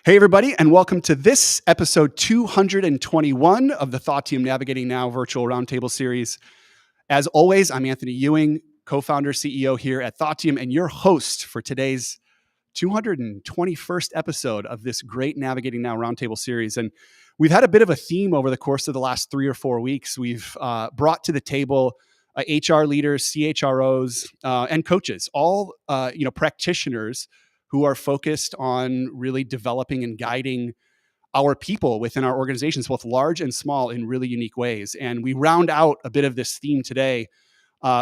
Hey, everybody, and welcome to this episode 221 of the Thought Team Navigating Now virtual roundtable series. As always, I'm Anthony Ewing, co-founder, CEO here at Thought Team, and your host for today's 221st episode of this great Navigating Now roundtable series. And we've had a bit of a theme over the course of the last 3 or 4 weeks. We've brought to the table HR leaders, CHROs, and coaches, all practitioners who are focused on really developing and guiding our people within our organizations, both large and small, in really unique ways. And we round out a bit of this theme today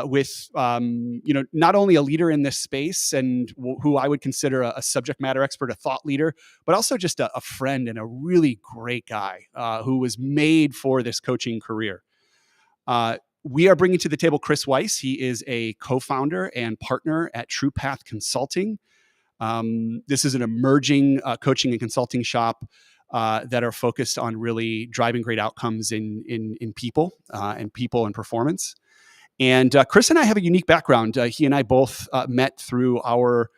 with not only a leader in this space and who I would consider a subject matter expert, a thought leader, but also just a friend and a really great guy who was made for this coaching career. We are bringing to the table Chris Weiss. He is a co-founder and partner at TruePath Consulting. This is an emerging coaching and consulting shop that are focused on really driving great outcomes in people and performance. And Chris and I have a unique background. He and I both met through our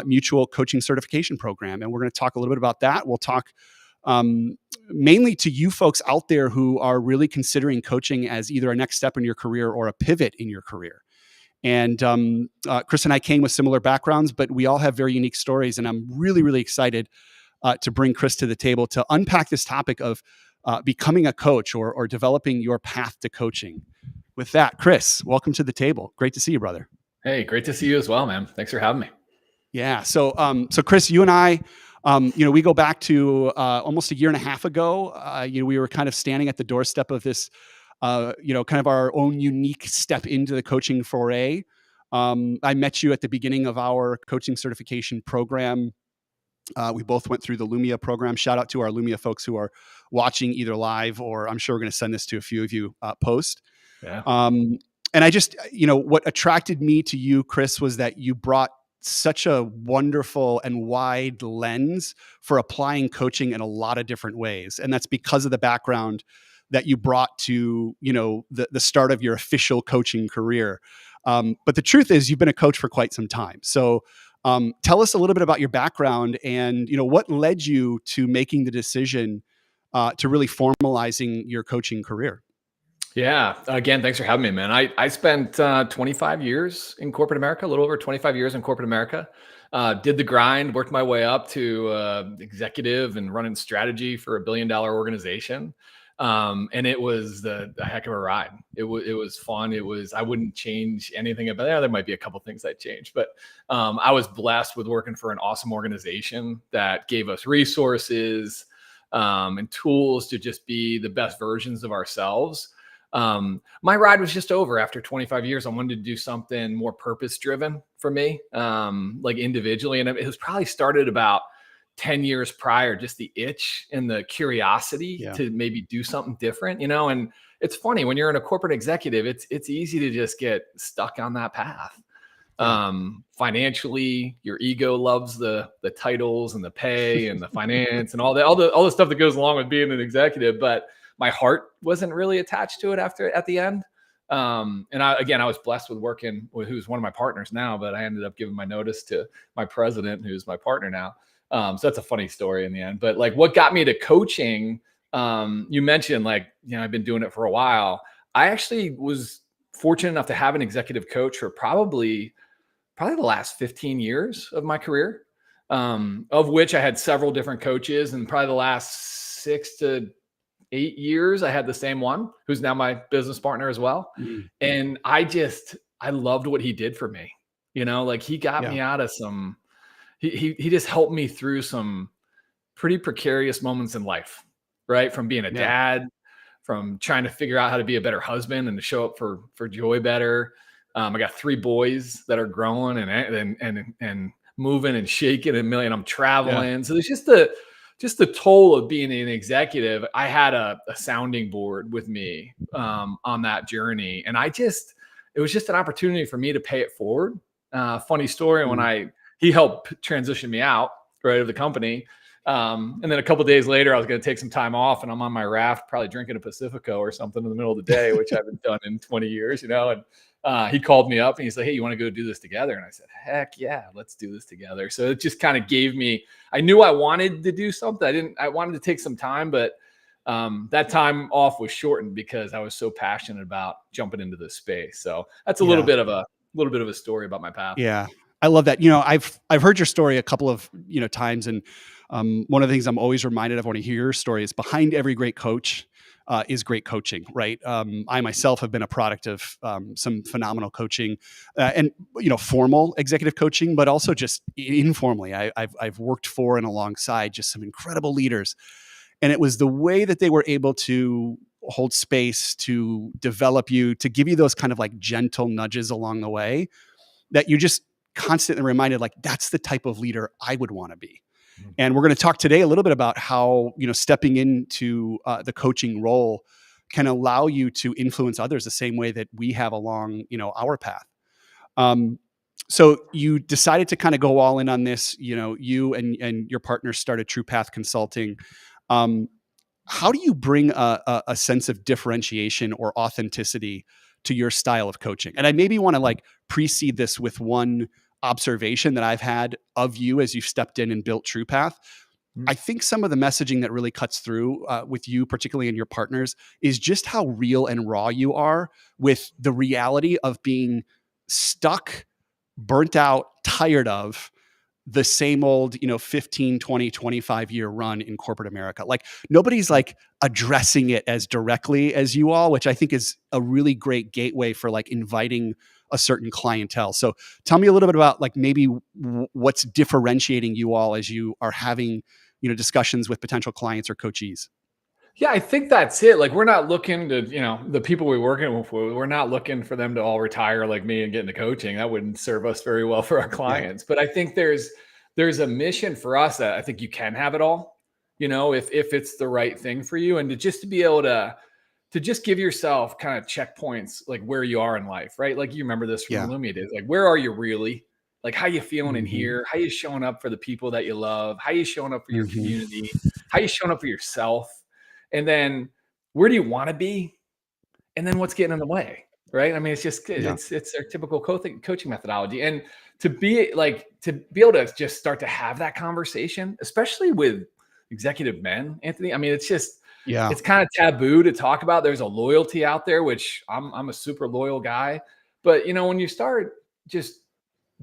mutual coaching certification program, and we're going to talk a little bit about that. We'll talk mainly to you folks out there who are really considering coaching as either a next step in your career or a pivot in your career. And Chris and I came with similar backgrounds, but we all have very unique stories. And I'm really, really excited to bring Chris to the table to unpack this topic of becoming a coach or developing your path to coaching. With that, Chris, welcome to the table. Great to see you, brother. Hey, great to see you as well, man. Thanks for having me. Yeah. So Chris, you and I, we go back to almost a year and a half ago. We were kind of standing at the doorstep of this kind of our own unique step into the coaching foray. I met you at the beginning of our coaching certification program. We both went through the Lumia program. Shout out to our Lumia folks who are watching either live or I'm sure we're going to send this to a few of you post. Yeah. And I just, what attracted me to you, Chris, was that you brought such a wonderful and wide lens for applying coaching in a lot of different ways. And that's because of the background that you brought to, the start of your official coaching career. But the truth is you've been a coach for quite some time. So tell us a little bit about your background and, what led you to making the decision to really formalizing your coaching career. Yeah. Again, thanks for having me, man. I spent 25 years in corporate America, a little over 25 years in corporate America. Did the grind, worked my way up to executive and running strategy for $1 billion organization. And it was a heck of a ride. It was fun. I wouldn't change anything about it. There might be a couple things I'd change, but I was blessed with working for an awesome organization that gave us resources and tools to just be the best versions of ourselves. My ride was just over after 25 years. I wanted to do something more purpose-driven for me, like individually. And it was probably started about 10 years prior, just the itch and the curiosity to maybe do something different, and it's funny when you're in a corporate executive, it's easy to just get stuck on that path. Financially, your ego loves the titles and the pay and the finance and all the stuff that goes along with being an executive. But my heart wasn't really attached to it at the end. And I was blessed with working with who's one of my partners now, but I ended up giving my notice to my president, who's my partner now. So that's a funny story in the end, but like what got me to coaching, you mentioned I've been doing it for a while. I actually was fortunate enough to have an executive coach for probably the last 15 years of my career, of which I had several different coaches, and probably the last 6 to 8 years, I had the same one who's now my business partner as well. Mm-hmm. And I loved what he did for me. He got me out of some, he just helped me through some pretty precarious moments in life, right? From being a dad, from trying to figure out how to be a better husband and to show up for Joy better. I got 3 boys that are growing and moving and shaking a million. I'm traveling. Yeah. So there's just the toll of being an executive. I had a sounding board with me on that journey. And it was just an opportunity for me to pay it forward. Funny story, when he helped transition me out, right, of the company. And then a couple of days later, I was going to take some time off, and I'm on my raft, probably drinking a Pacifico or something in the middle of the day, which I haven't done in 20 years, and he called me up and he's like, "Hey, you want to go do this together?" And I said, "Heck yeah, let's do this together." So it just kind of gave me, I knew I wanted to do something. I wanted to take some time, but that time off was shortened because I was so passionate about jumping into this space. So that's a little bit of a story about my path. Yeah. I love that. You know, I've heard your story a couple of, times. And one of the things I'm always reminded of when I hear your story is behind every great coach is great coaching, right? I myself have been a product of some phenomenal coaching and, formal executive coaching, but also just informally. I've worked for and alongside just some incredible leaders. And it was the way that they were able to hold space, to develop you, to give you those kind of like gentle nudges along the way that you just constantly reminded, like, that's the type of leader I would want to be. And we're going to talk today a little bit about how, stepping into the coaching role can allow you to influence others the same way that we have along, our path. So you decided to kind of go all in on this, you and your partner started TruePath Consulting. How do you bring a sense of differentiation or authenticity to your style of coaching? And I maybe want to like precede this with one observation that I've had of you as you've stepped in and built TruePath. I think some of the messaging that really cuts through with you, particularly in your partners, is just how real and raw you are with the reality of being stuck, burnt out, tired of the same old, 15, 20, 25-year run in corporate America. Like nobody's like addressing it as directly as you all, which I think is a really great gateway for like inviting a certain clientele. So tell me a little bit about like maybe what's differentiating you all as you are having, discussions with potential clients or coachees. Yeah, I think that's it. Like, we're not looking to, the people we're working with, we're not looking for them to all retire like me and get into coaching. That wouldn't serve us very well for our clients. But I think there's a mission for us that I think you can have it all, if it's the right thing for you, and to be able to just give yourself kind of checkpoints, like where you are in life, right? Like you remember this from Illumia days, like where are you really? Like how you feeling in here? How you showing up for the people that you love? How you showing up for your community? How you showing up for yourself? And then where do you want to be? And then what's getting in the way, right? I mean, it's just, it's our typical coaching methodology. And to be able to just start to have that conversation, especially with executive men, Anthony, I mean, it's just, it's kind of taboo to talk about. There's a loyalty out there, which I'm a super loyal guy. But, when you start just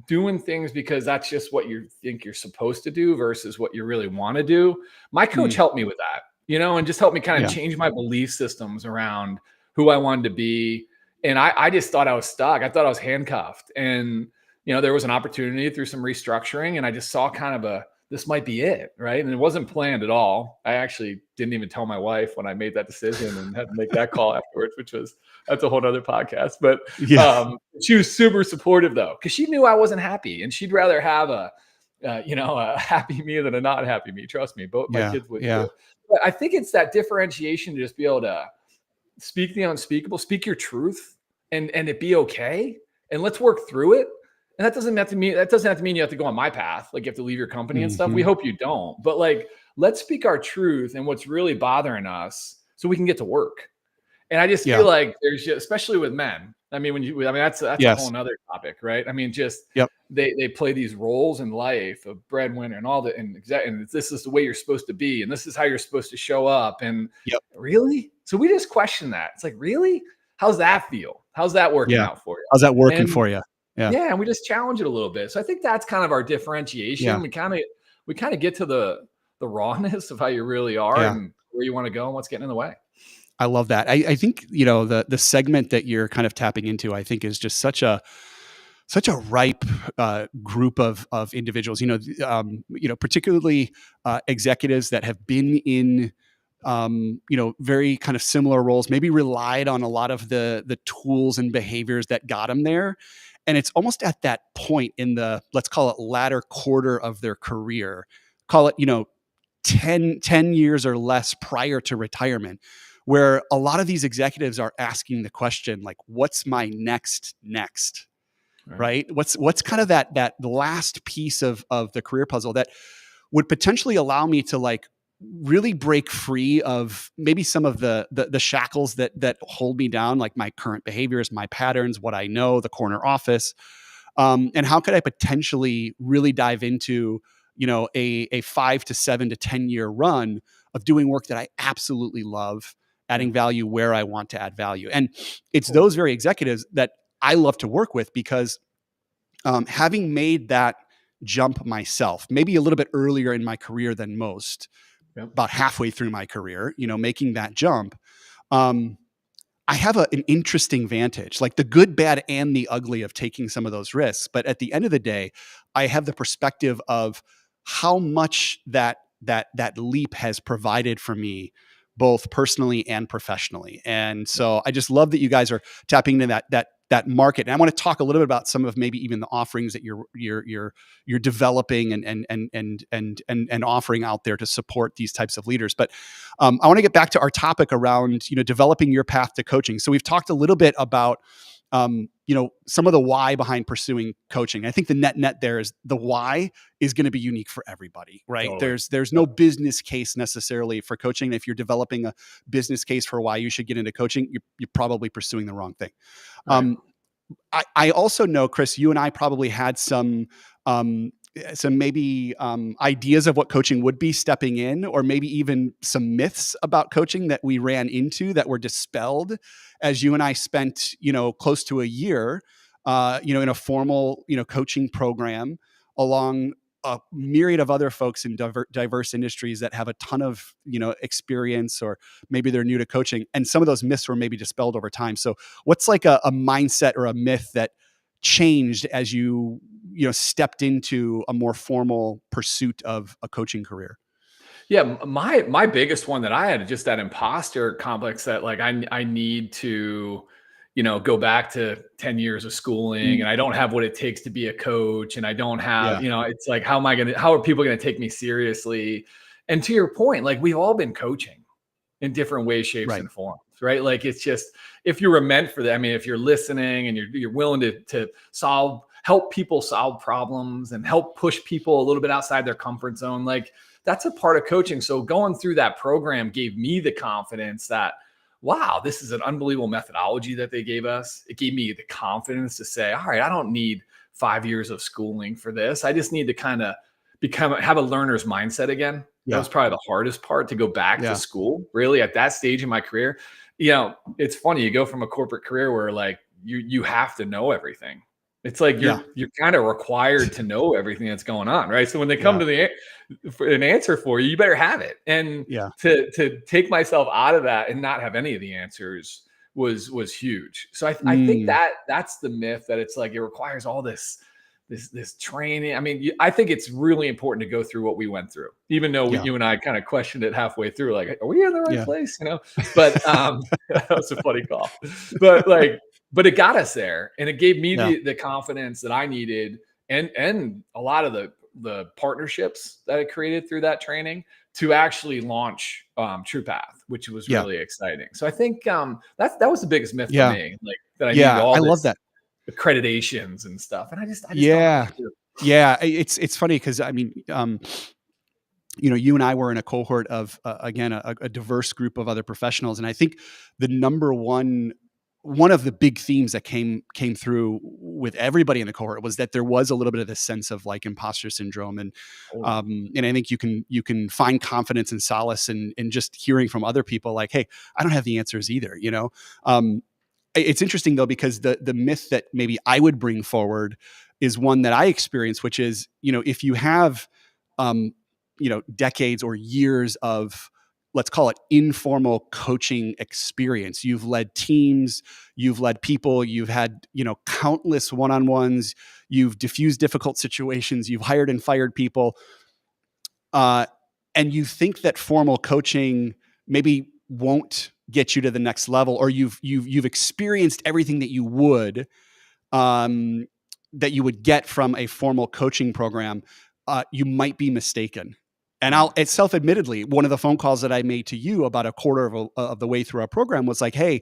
doing things because that's just what you think you're supposed to do versus what you really want to do, my coach helped me with that. And just help me kind of change my belief systems around who I wanted to be. And I just thought I was stuck. I thought I was handcuffed. And, there was an opportunity through some restructuring, and I just saw kind of this might be it, right? And it wasn't planned at all. I actually didn't even tell my wife when I made that decision and had to make that call afterwards, that's a whole other podcast. But she was super supportive though, because she knew I wasn't happy, and she'd rather have a happy me than a not happy me. Trust me, both my kids would too. But I think it's that differentiation to just be able to speak the unspeakable, speak your truth, and it be okay. And let's work through it. And that doesn't have to mean you have to go on my path. Like you have to leave your company and stuff. We hope you don't. But like, let's speak our truth and what's really bothering us so we can get to work. And I just feel like there's especially with men. I mean, that's a whole nother topic, right? I mean, just they play these roles in life of breadwinner and all that, and this is the way you're supposed to be, and this is how you're supposed to show up. And really, so we just question that. It's like, really, how's that feel? How's that working out for you? How's that working for you? Yeah, and we just challenge it a little bit. So I think that's kind of our differentiation. We kind of get to the rawness of how you really are and where you want to go and what's getting in the way. I love that. I think, the segment that you're kind of tapping into, I think is just such a ripe group of individuals, particularly executives that have been in, very kind of similar roles, maybe relied on a lot of the tools and behaviors that got them there. And it's almost at that point in the, let's call it latter quarter of their career, call it, 10 years or less prior to retirement, where a lot of these executives are asking the question, like, what's my next, right? What's kind of that last piece of the career puzzle that would potentially allow me to like really break free of maybe some of the shackles that hold me down, like my current behaviors, my patterns, what I know, the corner office, and how could I potentially really dive into, a 5 to 7 to 10 year run of doing work that I absolutely love, Yeah. adding value where I want to add value. And it's Cool. those very executives that I love to work with because having made that jump myself, maybe a little bit earlier in my career than most, Yep. about halfway through my career, making that jump, um, I have an interesting vantage, like the good, bad, and the ugly of taking some of those risks. But at the end of the day, I have the perspective of how much that leap has provided for me, both personally and professionally. And so I just love that you guys are tapping into that market. And I want to talk a little bit about some of maybe even the offerings that you're developing and offering out there to support these types of leaders. But I want to get back to our topic around developing your path to coaching. So we've talked a little bit about some of the why behind pursuing coaching. I think the net there is the why is going to be unique for everybody, right? Totally. There's no business case necessarily for coaching. If you're developing a business case for why you should get into coaching, you're probably pursuing the wrong thing. Right. I also know, Chris, you and I probably had um, some maybe ideas of what coaching would be stepping in, or maybe even some myths about coaching that we ran into that were dispelled as you and I spent, close to a year, in a formal, coaching program along a myriad of other folks in diverse industries that have a ton of, experience, or maybe they're new to coaching. And some of those myths were maybe dispelled over time. So what's like a mindset or a myth that changed as you stepped into a more formal pursuit of a coaching career? Yeah, my biggest one that I had, just that imposter complex that like I need to, go back to 10 years of schooling, and I don't have what it takes to be a coach, and I don't have, Yeah. it's like how are people gonna take me seriously? And to your point, like we've all been coaching in different ways, shapes, Right. and forms, right? Like it's just, if you were meant for that, I mean, if you're listening and you're willing to help people solve problems and help push people a little bit outside their comfort zone, like that's a part of coaching. So going through that program gave me the confidence that, wow, this is an unbelievable methodology that they gave us. It gave me the confidence to say, all right, I don't need 5 years of schooling for this. I just need to kind of have a learner's mindset again. That Yeah. was probably the hardest part, to go back to Yeah. school, really, at that stage in my career. It's funny, you go from a corporate career where like you have to know everything. It's like Yeah. you're kind of required to know everything that's going on, right? So when they come Yeah. to for an answer for you, you better have it. And Yeah. to take myself out of that and not have any of the answers was huge. So I think Mm. that's the myth, that it's like it requires all this training. I mean, I think it's really important to go through what we went through, even though Yeah. you and I kind of questioned it halfway through, like, are we in the right Yeah. place? But that was a funny call. But but it got us there, and it gave me Yeah. the confidence that I needed, and a lot of the partnerships that I created through that training to actually launch TruePath, which was Yeah. really exciting. So I think that was the biggest myth for Yeah. me, like that I needed Yeah. I all love this that. accreditations and stuff, and I just don't think Yeah. I do. Yeah. It's funny because I mean, you and I were in a cohort of again a diverse group of other professionals, and I think the number one of the big themes that came through with everybody in the cohort was that there was a little bit of this sense of like imposter syndrome, Totally. and I think you can find confidence and solace in just hearing from other people like, hey, I don't have the answers either. It's interesting though, because the myth that maybe I would bring forward is one that I experienced, which is, if you have, um, decades or years of, let's call it, informal coaching experience. You've led teams, you've led people, you've had, countless one-on-ones, you've diffused difficult situations, you've hired and fired people. And you think that formal coaching maybe won't get you to the next level, or you've experienced everything um, that you would get from a formal coaching program. You might be mistaken. And Yeah. it's self-admittedly, one of the phone calls that I made to you about a quarter of the way through our program was like, hey,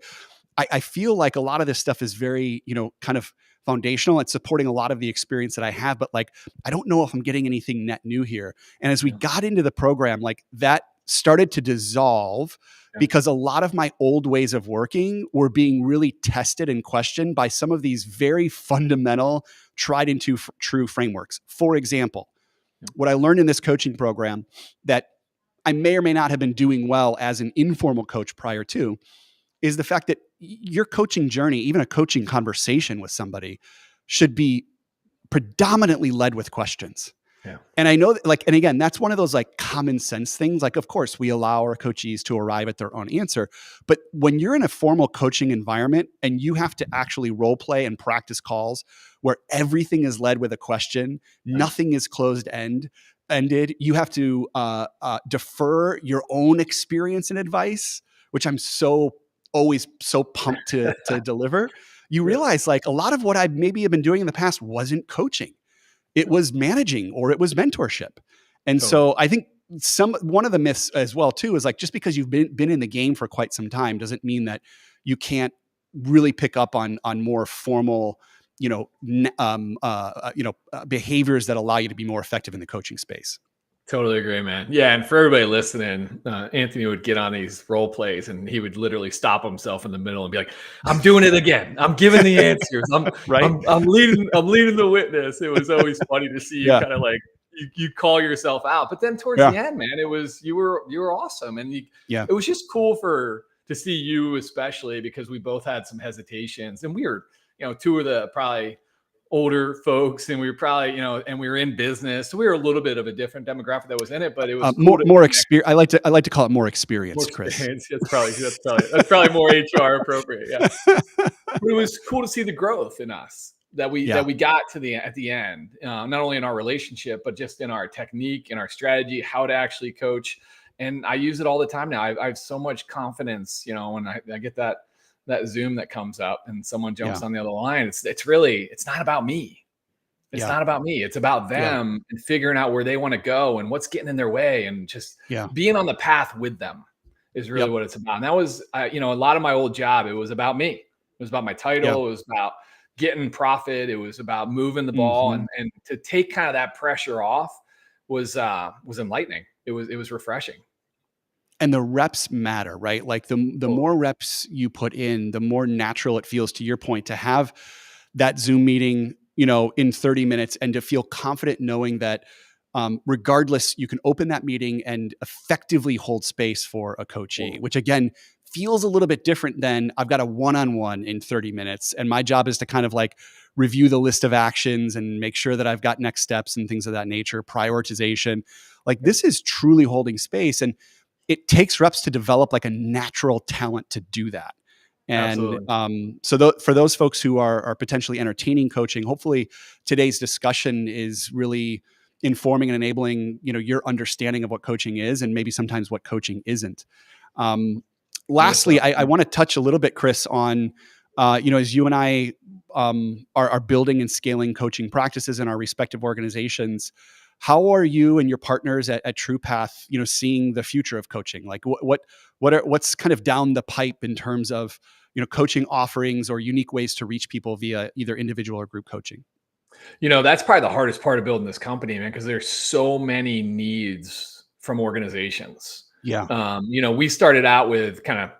I feel like a lot of this stuff is very, kind of foundational. It's supporting a lot of the experience that I have, but like, I don't know if I'm getting anything net new here. And as we Yeah. got into the program, like that started to dissolve Yeah. because a lot of my old ways of working were being really tested and questioned by some of these very fundamental, tried and true frameworks. For example, what I learned in this coaching program that I may or may not have been doing well as an informal coach prior to is the fact that your coaching journey, even a coaching conversation with somebody, should be predominantly led with questions. Yeah. And I know that, like, and again, that's one of those like common sense things. Like, of course, we allow our coachees to arrive at their own answer. But when you're in a formal coaching environment and you have to actually role play and practice calls where everything is led with a question, nothing is ended, you have to defer your own experience and advice, which I'm always so pumped to deliver. You realize like a lot of what I maybe have been doing in the past wasn't coaching. It was managing or it was mentorship. And so I think one of the myths as well too is like, just because you've been in the game for quite some time doesn't mean that you can't really pick up on more formal, behaviors that allow you to be more effective in the coaching space. Totally agree, man. Yeah. And for everybody listening, Anthony would get on these role plays and he would literally stop himself in the middle and be like, I'm doing it again. I'm giving the answers. Right? I'm leading the witness. It was always funny to see you kind of like, you call yourself out, but then towards the end, man, it was, you were awesome. And it was just cool to see you, especially because we both had some hesitations and we were, two of the probably older folks, and we were probably, and we were in business. So we were a little bit of a different demographic that was in it, but it was more experience. I like to call it more experience, Chris. That's probably more HR appropriate. Yeah. But it was cool to see the growth in us that we got at the end, not only in our relationship, but just in our technique and our strategy, how to actually coach. And I use it all the time now. I have so much confidence, when I get that Zoom that comes up and someone jumps on the other line. It's not about me. It's not about me. It's about them and figuring out where they want to go and what's getting in their way, and just being on the path with them is really what it's about. And that was, a lot of my old job. It was about me. It was about my title. It was about getting profit. It was about moving the ball, and to take kind of that pressure off was enlightening. It was refreshing. And the reps matter, right? Like the more reps you put in, the more natural it feels, to your point, to have that Zoom meeting, in 30 minutes and to feel confident knowing that regardless, you can open that meeting and effectively hold space for a coachee, which again feels a little bit different than I've got a one-on-one in 30 minutes. And my job is to kind of like review the list of actions and make sure that I've got next steps and things of that nature, prioritization. Like this is truly holding space. And it takes reps to develop like a natural talent to do that. And for those folks who are potentially entertaining coaching, hopefully today's discussion is really informing and enabling, your understanding of what coaching is and maybe sometimes what coaching isn't. Lastly, I want to touch a little bit, Chris, on, as you and I are building and scaling coaching practices in our respective organizations. How are you and your partners at TruePath, seeing the future of coaching? Like what's kind of down the pipe in terms of, coaching offerings or unique ways to reach people via either individual or group coaching? That's probably the hardest part of building this company, man, because there's so many needs from organizations. Yeah. We started out with kind of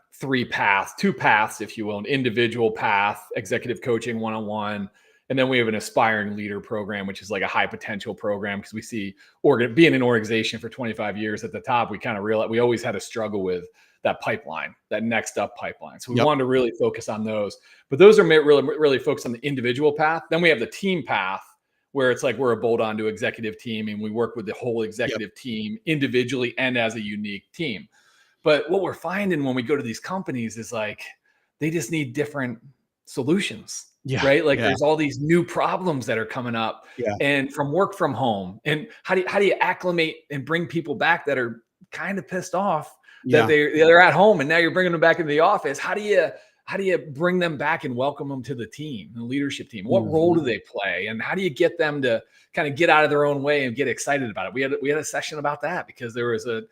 two paths, if you will, an individual path, executive coaching one-on-one. And then we have an aspiring leader program, which is like a high potential program, because we see being an organization for 25 years at the top, we kind of realized we always had a struggle with that pipeline, that next up pipeline. So we wanted to really focus on those. But those are really, really focused on the individual path. Then we have the team path, where it's like we're a bolt-on to executive team, and we work with the whole executive team individually and as a unique team. But what we're finding when we go to these companies is like they just need different solutions. Right. Like there's all these new problems that are coming up and from work from home. And how do you acclimate and bring people back that are kind of pissed off that they're at home and now you're bringing them back into the office? How do you bring them back and welcome them to the team, the leadership team? What role do they play? And how do you get them to kind of get out of their own way and get excited about it? We had a session about that because there was a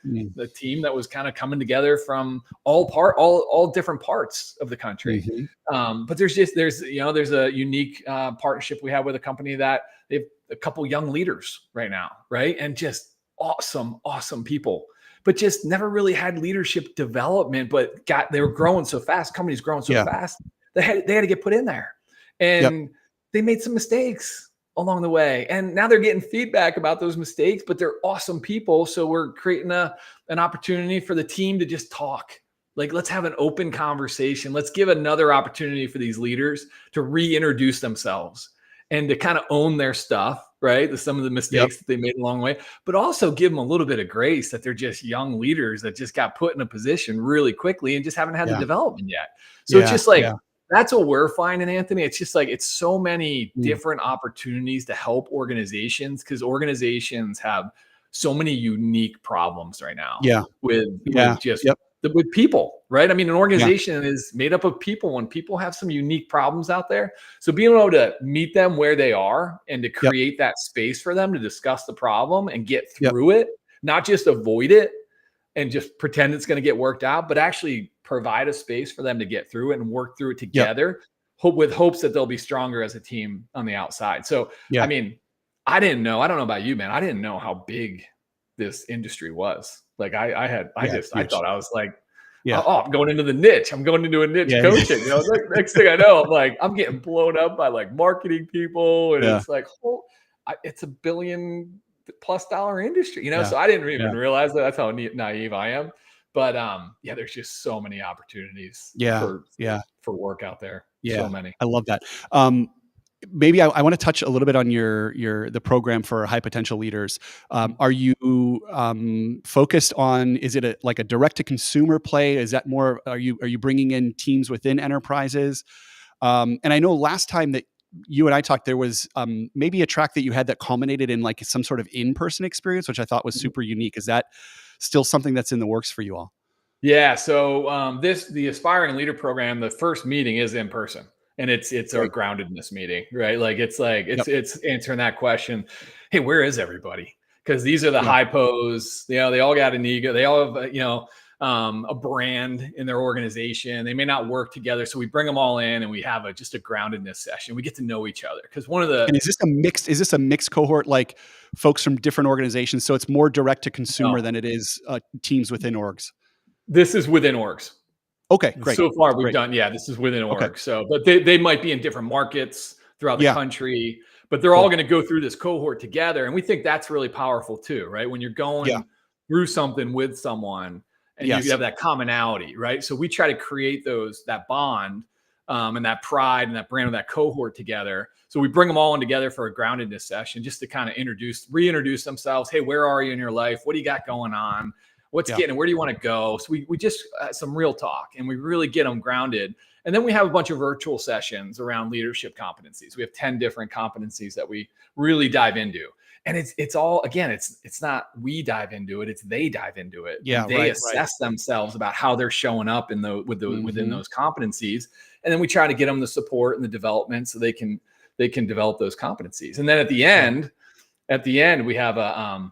team that was kind of coming together from all different parts of the country. But there's a unique partnership we have with a company that they have a couple young leaders right now, right? And just awesome people. but just never really had leadership development, but they were growing so fast, companies growing so fast, they had to get put in there. And they made some mistakes along the way. And now they're getting feedback about those mistakes, but they're awesome people. So we're creating an opportunity for the team to just talk. Like, let's have an open conversation. Let's give another opportunity for these leaders to reintroduce themselves and to kind of own their stuff, right? Some of the mistakes that they made along the way, but also give them a little bit of grace that they're just young leaders that just got put in a position really quickly and just haven't had the development yet. So it's just like, that's what we're finding, Anthony. It's just like, it's so many different opportunities to help organizations, because organizations have so many unique problems right now with people, right? I mean, an organization is made up of people, and people have some unique problems out there. So being able to meet them where they are and to create that space for them to discuss the problem and get through it, not just avoid it and just pretend it's going to get worked out, but actually provide a space for them to get through it and work through it together, with hopes that they'll be stronger as a team on the outside. So, I mean, I don't know about you, man. I didn't know how big this industry was. Like I thought I was like, oh, I'm going into the niche. I'm going into a niche coaching. You know, next thing I know, I'm getting blown up by like marketing people. And it's like, it's $1 billion+ industry, you know? So I didn't even realize that. That's how naive I am. But there's just so many opportunities for work out there. So many. I love that. Maybe I want to touch a little bit on the program for high potential leaders. Are you focused on? Is it like a direct to consumer play? Is that more? Are you bringing in teams within enterprises? And I know last time that you and I talked, there was maybe a track that you had that culminated in like some sort of in-person experience, which I thought was super unique. Is that still something that's in the works for you all? Yeah. So the Aspiring Leader Program, the first meeting is in person. And it's our groundedness meeting, right? It's answering that question. Hey, where is everybody? Because these are the hypos. You know, they all got an ego. They all have, a brand in their organization. They may not work together. So we bring them all in and we have just a groundedness session. We get to know each other. Because and is this a mixed cohort, like folks from different organizations? So it's more direct to consumer than it is teams within orgs. This is within orgs. Okay, great. So far we've done, this is within org. Okay. So, but they might be in different markets throughout the country, but they're all going to go through this cohort together. And we think that's really powerful too, right? When you're going through something with someone and you have that commonality, right? So we try to create that bond and that pride and that brand of that cohort together. So we bring them all in together for a groundedness session, just to kind of reintroduce themselves. Hey, where are you in your life? What do you got going on? What's getting, where do you want to go? So we just some real talk, and we really get them grounded. And then we have a bunch of virtual sessions around leadership competencies. We have 10 different competencies that we really dive into. And it's all, again, it's not we dive into it, it's they dive into it. Yeah, they assess themselves about how they're showing up within those competencies. And then we try to get them the support and the development so they can develop those competencies. And then at the end, we have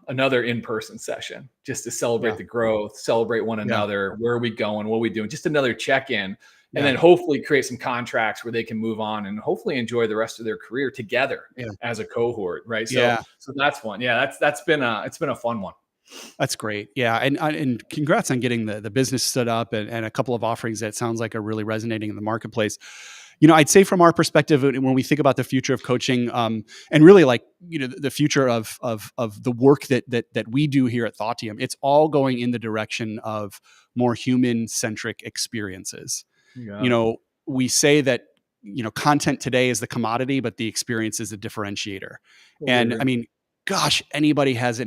another in-person session just to celebrate the growth, celebrate one another. Where are we going? What are we doing? Just another check-in, and then hopefully create some contracts where they can move on and hopefully enjoy the rest of their career together as a cohort, right? So that's one. Yeah, it's been a fun one. That's great. Yeah. And congrats on getting the business stood up and a couple of offerings that sounds like are really resonating in the marketplace. You know, I'd say from our perspective, when we think about the future of coaching, and really like, the future of the work that we do here at Thoughtium, it's all going in the direction of more human-centric experiences. Yeah. We say that, content today is the commodity, but the experience is the differentiator. And I mean, gosh, anybody has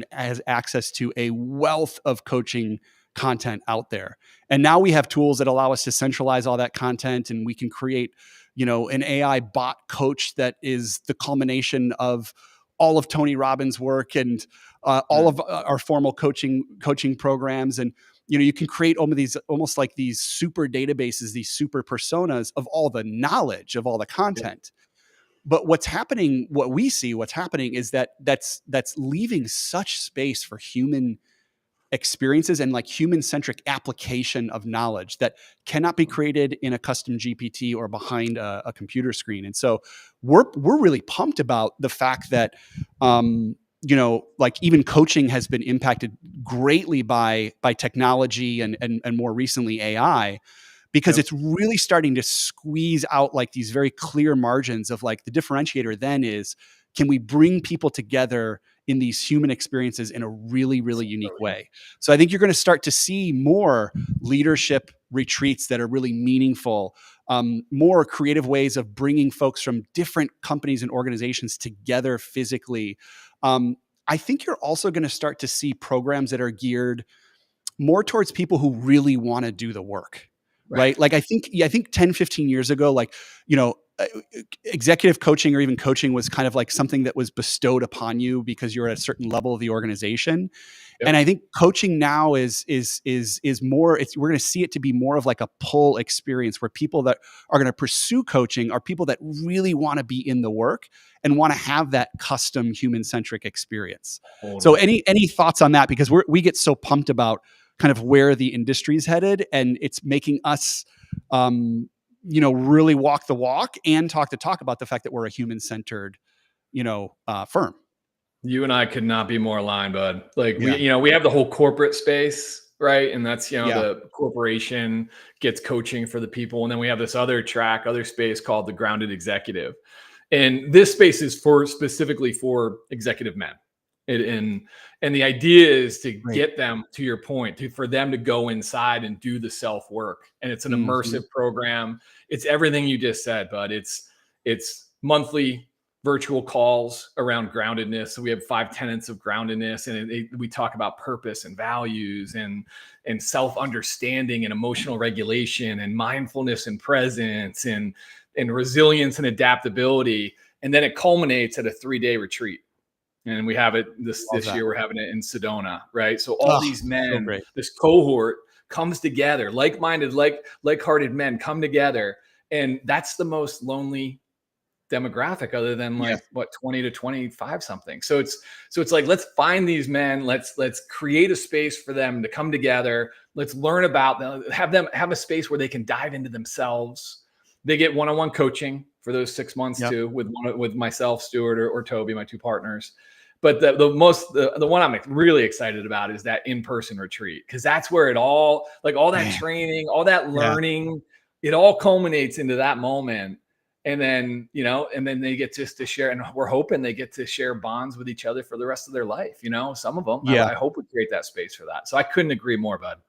access to a wealth of coaching content out there. And now we have tools that allow us to centralize all that content, and we can create, an AI bot coach that is the culmination of all of Tony Robbins' work and all of our formal coaching programs. And, you can create almost like these super databases, these super personas of all the knowledge, of all the content. But what's happening is that's leaving such space for human experiences and like human-centric application of knowledge that cannot be created in a custom GPT or behind a computer screen. And so we're really pumped about the fact that, like even coaching has been impacted greatly by technology and more recently AI, because it's really starting to squeeze out like these very clear margins of like the differentiator then is, can we bring people together in these human experiences in a really, really unique way? So I think you're going to start to see more leadership retreats that are really meaningful, more creative ways of bringing folks from different companies and organizations together physically. I think you're also going to start to see programs that are geared more towards people who really want to do the work. Right. Like I think 10, 15 years ago, like, executive coaching or even coaching was kind of like something that was bestowed upon you because you're at a certain level of the organization. Yep. And I think coaching now is more, we're going to see it to be more of like a pull experience where people that are going to pursue coaching are people that really want to be in the work and want to have that custom human centric experience. Totally. So any thoughts on that? Because we get so pumped about kind of where the industry's headed, and it's making us, really walk the walk and talk the talk about the fact that we're a human-centered, firm. You and I could not be more aligned, bud. Like we have the whole corporate space, right? And that's, the corporation gets coaching for the people. And then we have this other space called the grounded executive. And this space is specifically for executive men. And the idea is to get them, to your point, for them to go inside and do the self work. And it's an immersive program. It's everything you just said, bud. It's monthly virtual calls around groundedness. So we have 5 tenets of groundedness, and we talk about purpose and values and self-understanding and emotional regulation and mindfulness and presence and resilience and adaptability. And then it culminates at a 3-day retreat. And we have it this year. We're having it in Sedona, right? So all these men, this cohort comes together, like-minded, like-hearted men come together, and that's the most lonely demographic, other than 20 to 25 something. So it's like, let's find these men, let's create a space for them to come together. Let's learn about them, have a space where they can dive into themselves. They get one-on-one coaching for those 6 months too, with myself, Stuart, or Toby, my 2 partners. But the one I'm really excited about is that in-person retreat, because that's where it all, like all that training, all that learning, it all culminates into that moment. And then, they get just to share, and we're hoping they get to share bonds with each other for the rest of their life. Some of them, I hope we create that space for that. So I couldn't agree more, bud.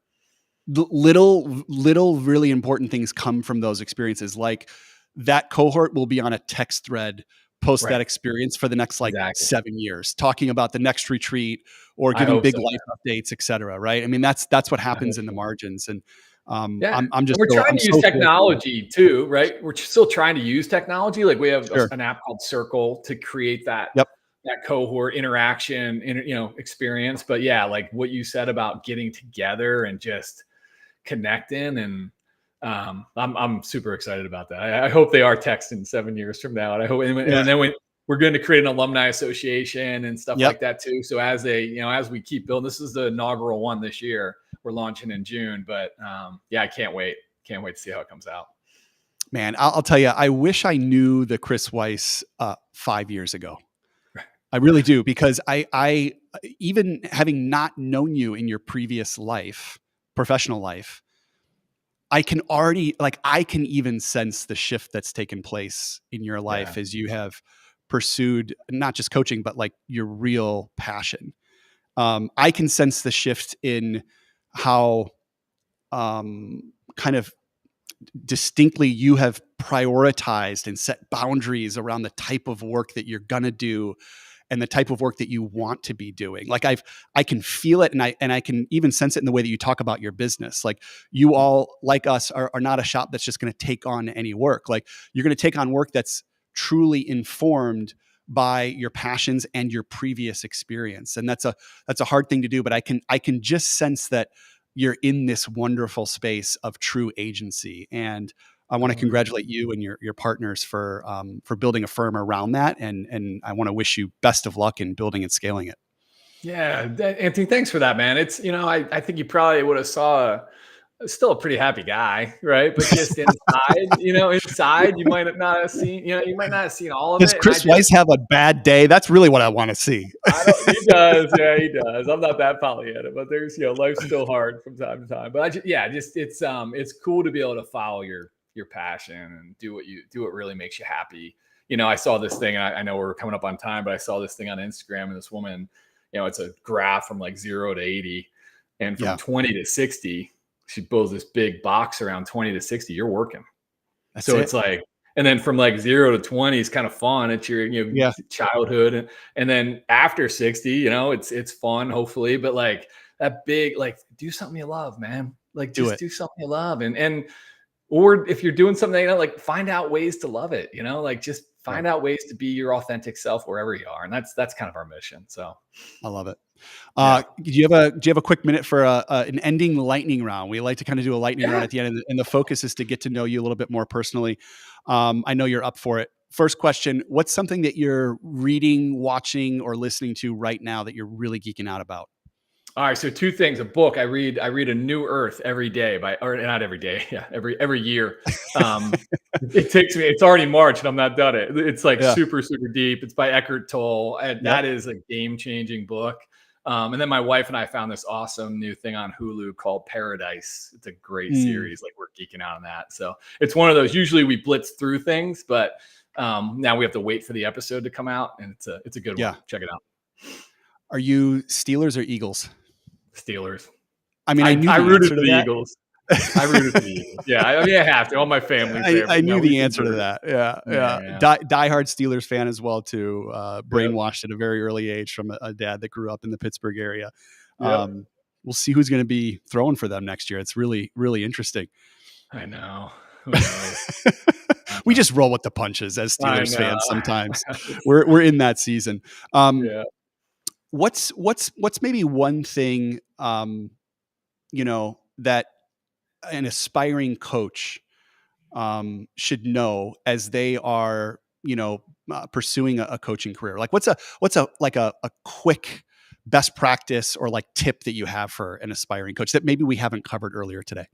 Little really important things come from those experiences. Like that cohort will be on a text thread post that experience for the next 7 years, talking about the next retreat or giving big life updates, et cetera. Right. I mean, that's what happens in the margins. And we're trying to use technology too, right? We're still trying to use technology. Like we have an app called Circle to create that cohort interaction, experience. But like what you said about getting together and just connecting, and I'm super excited about that. I hope they are texting 7 years from now. And I hope, and then we're going to create an alumni association and stuff like that too. So as we keep building, this is the inaugural one this year. We're launching in June, but I can't wait. Can't wait to see how it comes out. Man, I'll tell you, I wish I knew the Chris Weiss 5 years ago. I really do, because I even having not known you in your previous life, professional life, I can even sense the shift that's taken place in your life as you have pursued not just coaching, but like your real passion. I can sense the shift in how kind of distinctly you have prioritized and set boundaries around the type of work that you're going to do and the type of work that you want to be doing. Like I can feel it, and I can even sense it in the way that you talk about your business. Like you all, like us, are not a shop that's just going to take on any work. Like you're going to take on work that's truly informed by your passions and your previous experience. And that's a hard thing to do, but I can just sense that you're in this wonderful space of true agency. And I want to congratulate you and your partners for building a firm around that. And I want to wish you best of luck in building and scaling it. Yeah. Anthony, thanks for that, man. It's, I think you probably would have saw still a pretty happy guy, right? But just inside, inside you might not have seen, you might not have seen all of Does it. Chris Weiss have a bad day? That's really what I want to see. He does. Yeah, he does. I'm not that Pollyanna, but there's, life's still hard from time to time. But it's cool to be able to follow your passion and do what really makes you happy. I saw this thing, and I know we're coming up on time, but I saw this thing on Instagram, and this woman, it's a graph from like 0 to 80, and from 20 to 60, she builds this big box around 20 to 60. You're working. It's like, and then from like 0 to 20 is kind of fun. It's your childhood, and then after 60, it's fun, hopefully. But like that big, like, do something you love, man. Like just do something you love, and or if you're doing something, like find out ways to love it. Like just find out ways to be your authentic self wherever you are, and that's kind of our mission. So I love it. Do you have a quick minute for an ending lightning round? We like to kind of do a lightning round at the end, and the focus is to get to know you a little bit more personally. I know you're up for it. First question: what's something that you're reading, watching, or listening to right now that you're really geeking out about? All right, so two things. A book I read A New Earth every day or not every day, every year. It takes me. It's already March and I'm not done it. It's like super deep. It's by Eckhart Tolle, and that is a game-changing book. And then my wife and I found this awesome new thing on Hulu called Paradise. It's a great series. Like we're geeking out on that. So it's one of those. Usually we blitz through things, but now we have to wait for the episode to come out, and it's a good one. Check it out. Are you Steelers or Eagles? Steelers. I mean, I rooted for the Eagles. I rooted for the Eagles. Yeah, I have to. All my family. I knew the answer to that. Yeah. Diehard Steelers fan as well too. Brainwashed at a very early age from a dad that grew up in the Pittsburgh area. We'll see who's going to be throwing for them next year. It's really, really interesting. I know. We just roll with the punches as Steelers fans. Sometimes we're in that season. What's maybe one thing, that an aspiring coach should know as they are, pursuing a coaching career? Like what's a quick best practice or like tip that you have for an aspiring coach that maybe we haven't covered earlier today?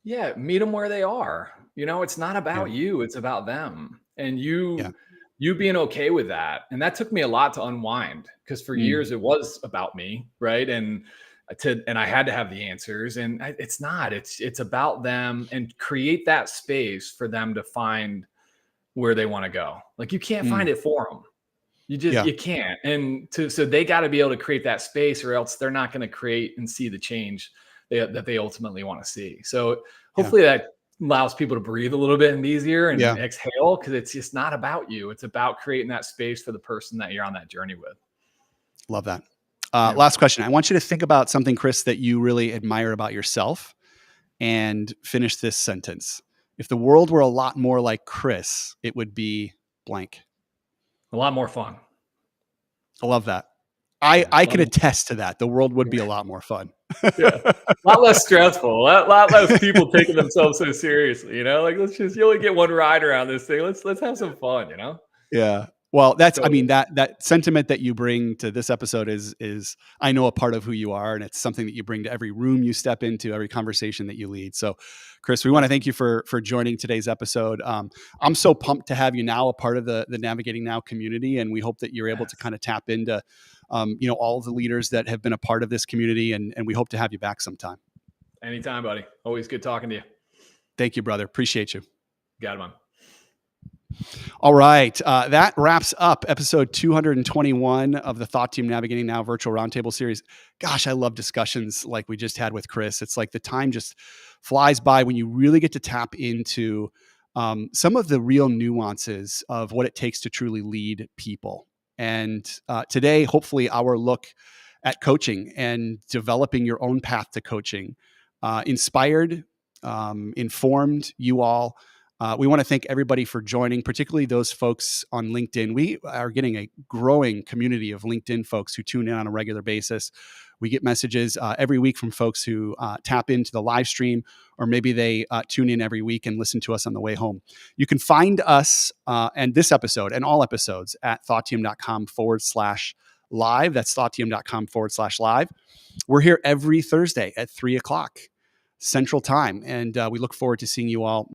Yeah. Meet them where they are. It's not about you, it's about them. And you being okay with that. And that took me a lot to unwind, because for years it was about me. Right. And I had to have the answers, and it's not, it's about them, and create that space for them to find where they want to go. Like you can't find it for them. You can't. And so they got to be able to create that space, or else they're not going to create and see the change that they ultimately want to see. So hopefully that allows people to breathe a little bit and be easier and exhale, because it's just not about you. It's about creating that space for the person that you're on that journey with. Love that. Last question. I want you to think about something, Chris, that you really admire about yourself, and finish this sentence. If the world were a lot more like Chris, it would be blank. A lot more fun. I love that. I can attest to that. The world would be a lot more fun. A lot less stressful. A lot less people taking themselves so seriously. Like you only get one ride around this thing. Let's have some fun. Yeah. Well, that's, I mean, that sentiment that you bring to this episode is, I know, a part of who you are, and it's something that you bring to every room you step into, every conversation that you lead. So, Chris, we want to thank you for joining today's episode. I'm so pumped to have you now a part of the Navigating Now community, and we hope that you're able to kind of tap into, all the leaders that have been a part of this community, and we hope to have you back sometime. Anytime, buddy. Always good talking to you. Thank you, brother. Appreciate you. Got it, man. All right. That wraps up episode 221 of the Thought Team Navigating Now virtual roundtable series. Gosh, I love discussions like we just had with Chris. It's like the time just flies by when you really get to tap into some of the real nuances of what it takes to truly lead people. And today, hopefully, our look at coaching and developing your own path to coaching inspired, informed you all. We want to thank everybody for joining, particularly those folks on LinkedIn. We are getting a growing community of LinkedIn folks who tune in on a regular basis. We get messages every week from folks who tap into the live stream, or maybe they tune in every week and listen to us on the way home. You can find us and this episode and all episodes at thoughtteam.com/live. That's thoughtteam.com/live. We're here every Thursday at 3:00. Central Time. And we look forward to seeing you all